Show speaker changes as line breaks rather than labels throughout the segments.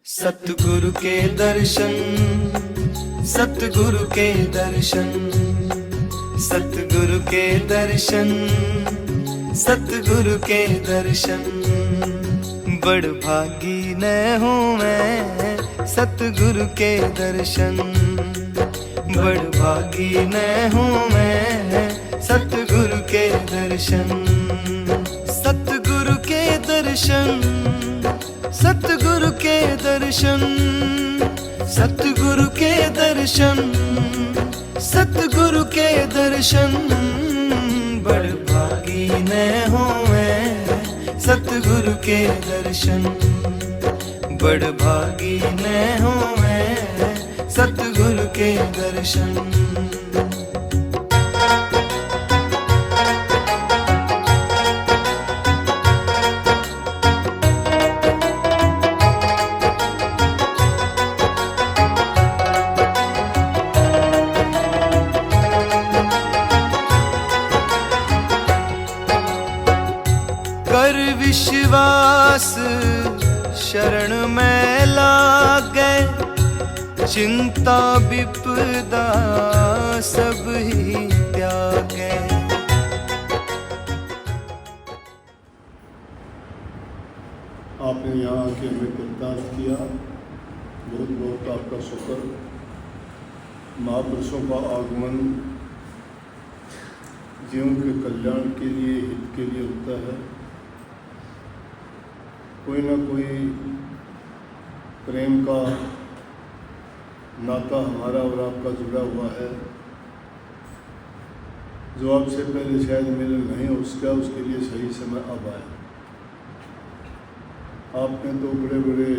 सतगुरु के दर्शन, सतगुरु के दर्शन, सतगुरु के दर्शन, सतगुरु के दर्शन। बड़ भागी न हूँ मैं सतगुरु के दर्शन, बड़ भागी न हूँ मैं सतगुरु के दर्शन। सतगुरु के दर्शन, सतगुरु के दर्शन, सतगुरु के दर्शन, सतगुरु के दर्शन। बड़ भागी न हूँ मैं सतगुरु के दर्शन, बड़ भागी न हूँ मैं सतगुरु के दर्शन। कर विश्वास शरण में लागे, चिंता विपदा सब ही त्यागे।
आपने यहाँ आके हमें कीर्तन किया, बहुत बहुत आपका शुक्र। महापुरुषों का आगमन जीवन के कल्याण के लिए, हित के लिए होता है। कोई ना कोई प्रेम का नाता हमारा और आपका जुड़ा हुआ है, जो आपसे पहले शायद मिलन नहीं हो उसका, उसके लिए सही समय अब आया। आपने तो बड़े बड़े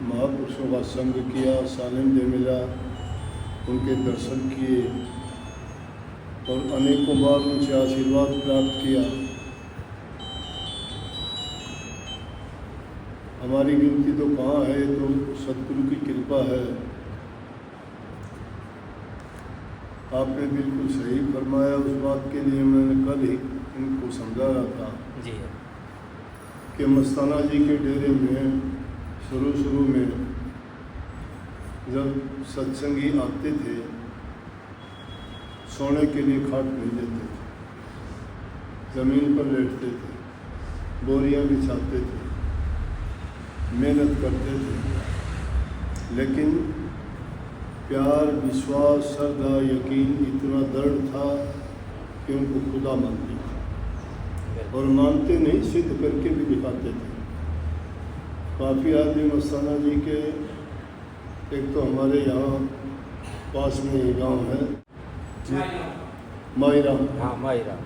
महापुरुषों का संग किया, सानिध्य मिला, उनके दर्शन किए और अनेकों बार उनसे आशीर्वाद प्राप्त किया। हमारी गिनती तो कहाँ है, तो सतगुरु की कृपा है। आपने बिल्कुल सही फरमाया। उस बात के लिए मैंने कल ही इनको समझा रहा था
जी
कि मस्ताना जी के डेरे में शुरू में जब सत्संगी आते थे, सोने के लिए खाट मिल जाते थे, ज़मीन पर लेटते थे, बोरियां बिछाते थे, मेहनत करते थे, लेकिन प्यार, विश्वास, श्रद्धा, यकीन इतना दृढ़ था कि उनको खुदा मानते थे और मानते नहीं, सिद्ध करके भी दिखाते थे। काफ़ी आदमी मस्ताना जी के, एक तो हमारे यहाँ पास में ये गांव है मायरा,
हाँ मायरा,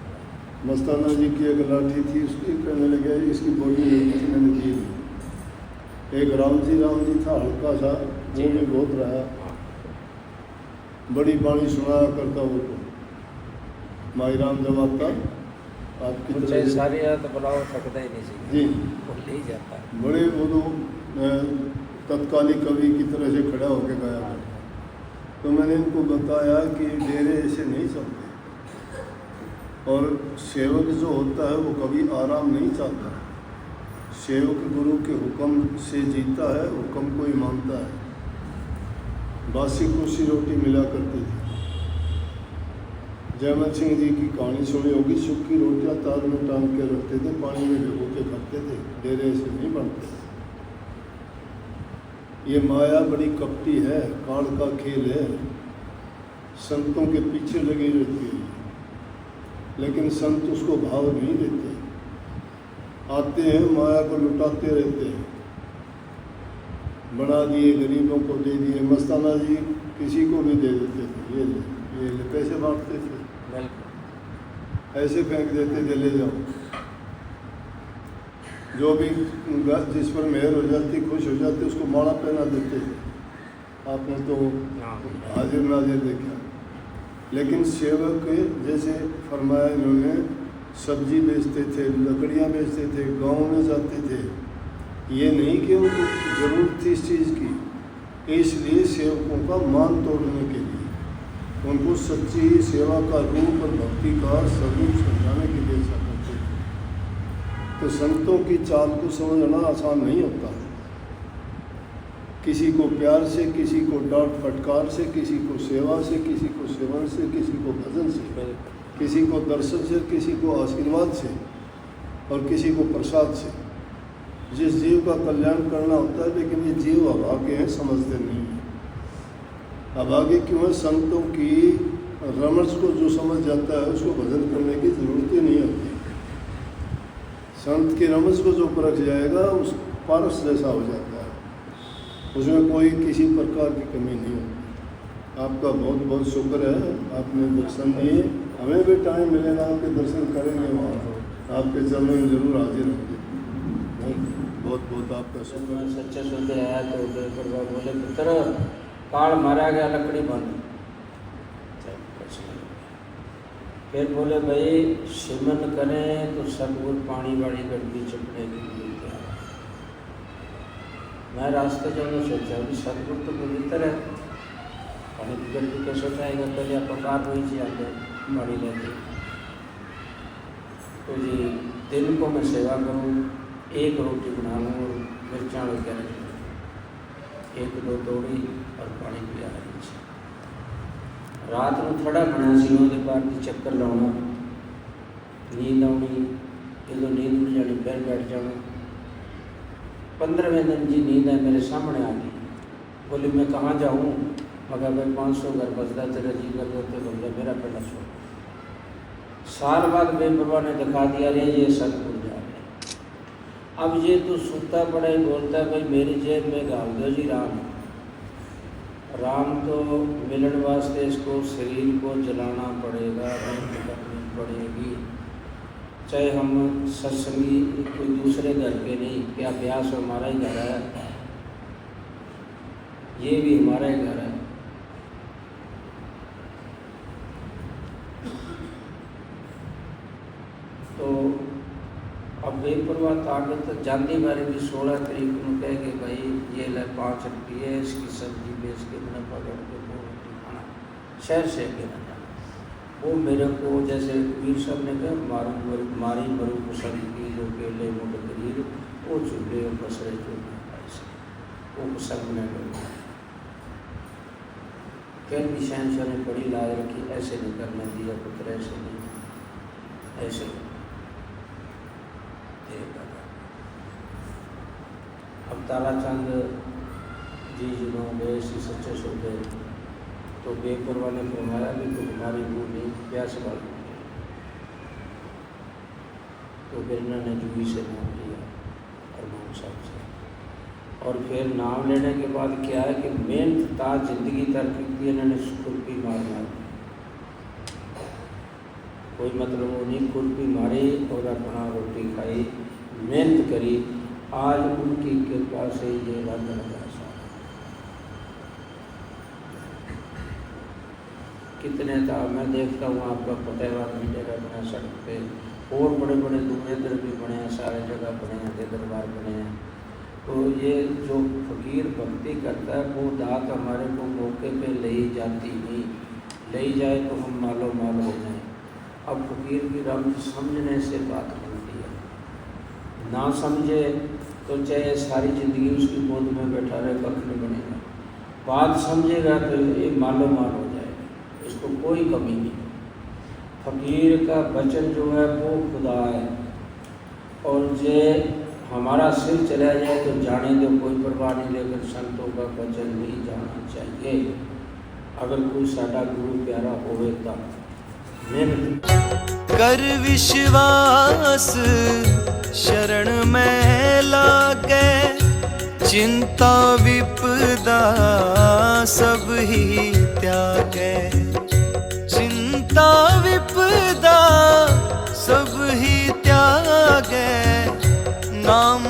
मस्ताना जी की एक लाठी थी, उसकी कहने लगे इसकी बॉडी नहीं थी, मैंने दी नहीं। एक राम जी था, हल्का सा, वो भी बहुत रहा, बड़ी बाणी सुनाया करता वो तो। माई राम जब आता आपकी तरह
सारी तो बुलाओ सकता ही नहीं
जी,
वो ले जाता है।
बड़े वो तो तत्कालीन कवि की तरह से खड़ा होकर गाया। तो मैंने इनको बताया कि डेरे ऐसे नहीं चलते और सेवक जो होता है वो कभी आराम नहीं चाहता। सेवक गुरु के हुक्म से जीता है, हुक्म को ही मानता है। बासी कुर्सी रोटी मिला करती थी। जयमल सिंह जी की कहानी सुनी होगी, सूखी रोटियां तार में टांग के रखते थे, पानी में भिगो के खाते थे। डेरे ऐसे नहीं बनते। ये माया बड़ी कपटी है, काल का खेल है, संतों के पीछे लगी रहती है, लेकिन संत उसको भाव नहीं देते। आते हैं, माया को लुटाते रहते हैं, बना दिए, गरीबों को दे दिए। मस्ताना जी किसी को भी दे देते थे, ये ले, पैसे बांटते थे, ऐसे फेंक देते थे, ले जाओ। जो भी जिस पर मेहर हो जाती, खुश हो जाती, उसको माला पहना देते थे। आपने तो हाजिर नाजिर देखा। लेकिन सेवक जैसे फरमाया इन्होंने, सब्जी बेचते थे, लकड़ियाँ बेचते थे, गाँव में जाते थे। ये नहीं कि उनको ज़रूरत थी इस चीज़ की, इसलिए सेवकों का मान तोड़ने के लिए, उनको सच्ची सेवा का रूप और भक्ति का स्वरूप समझाने के लिए ऐसा करते थे। तो संतों की चाल को समझना आसान नहीं होता। किसी को प्यार से, किसी को डांट फटकार से, किसी को सेवा से, किसी को सेवन से, किसी को भजन से, किसी को दर्शन से, किसी को आशीर्वाद से और किसी को प्रसाद से। जिस जीव का कल्याण करना होता है, लेकिन ये जीव अभागे हैं, समझते नहीं हैं। अभागे क्यों है? संतों की रमज को जो समझ जाता है उसको भजन करने की जरूरत ही नहीं होती। संत की रमज को जो परख जाएगा उस पारस जैसा हो जाता है, उसमें कोई किसी प्रकार की कमी नहीं होती। आपका बहुत बहुत शुक्र है, आपने दर्शन दिए। हमें भी टाइम मिलेगा, आपके दर्शन करेंगे, वहाँ आपके चरणों में जरूर हाजिर होंगे। बहुत बहुत आपका शुक्र।
मैं सच्चे सुनते आया तो बेपरवाह बोले, पुत्र काल मारा गया लकड़ी बंद। फिर बोले भाई सिमन करें तो सतगुरु पानी वाली गड्डी चुपने के लिए तैयार। मैं रास्ते जाने सोचा कि सतगुरु तो पवित्र है, पानी की गड्डी कैसे जाएगा? पहले आप पकार रही थी आगे पानी लेते। तो जी दिन को मैं सेवा करूँ, एक रोटी बना लूँ और मिर्चा वगैरह, एक दो तोड़ी और पानी पिया रही। रात में थोड़ा बना सी ਉਹਦੇ ਬਾਅਦ ਦੀ ਚੱਕਰ ਲਾਉਣਾ, नींद आनी, जो नींद में जानी फिर बैठ जाना। 15वें दिन जी नींद है मेरे सामने आ गई। बोली मैं कहाँ जाऊँ? मगर भाई 500 घर बसदा तेरा जी कर देते बंदा मेरा पहला छोड़। साल बाद बेपरवाह ने दिखा दिया, रे ये सतगुरु जा रहे। अब ये तो सुता पड़ा ही बोलता है भाई मेरी जेब में गाल दो जी राम। राम तो मिलने वास्ते इसको शरीर को जलाना पड़ेगा, मेहनत करनी पड़ेगी। चाहे हम सत्संगी कोई दूसरे घर के नहीं, क्या अभ्यास हमारा ही घर है, ये भी हमारा ही घर है। तो अब बेपरवाह ताकत जाती बारे भी 16 तारीख को कह के भाई ये ले 5 रुपये इसकी सब्जी बेच के मैंने पकड़ के वो रोटी खाना शहर से के ना जाना। वो मेरे को जैसे वीर साहब ने कहा मारी मरू कुसरी की जो केले मुड गरीब वो चूल्हे और बसरे जो वो कुसर ने फिर भी शहनशाह ने बड़ी लाज रखी, ऐसे नहीं करने दिया पुत्र, ऐसे नहीं, ऐसे अब ताराचंद जी जिन्होंने इसी सच्चे सौदे तो बेपरवाह ने फरमाया भी तो हमारी भूमि प्यास वाली। तो फिर इन्होंने जूही से नाम लिया और मोहन साहब से, और फिर नाम लेने के बाद क्या है कि मेहनत था जिंदगी तरक्की की, इन्होंने खुरपी मारना, कोई मतलब वो नहीं, खुरपी मारी और अपना रोटी खाई, मेहनत करी। आज उनकी कृपा से ये रंग कितने था मैं देखता हूँ, आपका फतेहाबाद मीडिया का बना सड़क पे, और बड़े बड़े दुनियादर भी बने हैं, सारे जगह बने हैं, दरबार बने हैं। तो ये जो फकीर भक्ति करता है वो दात हमारे को मौके पे ले ही जाती नहीं, ले ही जाए तो हम मालो माल हो जाए। अब फकीर की रमज समझने से बात बनती है, ना समझे तो चाहे सारी ज़िंदगी उसकी गोद में बैठा रहे कख नहीं बनेगा। बात समझेगा तो ये मालो माल हो जाएगा, इसको कोई कमी नहीं। फकीर का वचन जो है वो खुदा है, और जे हमारा सिर चला जाए तो जाने दो, कोई परवाह नहीं, लेकिन संतों का वचन नहीं जाना चाहिए। अगर कोई साडा गुरु प्यारा होवे तो
कर विश्वास शरण में लागे, चिंता विपदा सब ही त्यागे, चिंता विपदा सब ही त्यागे, नाम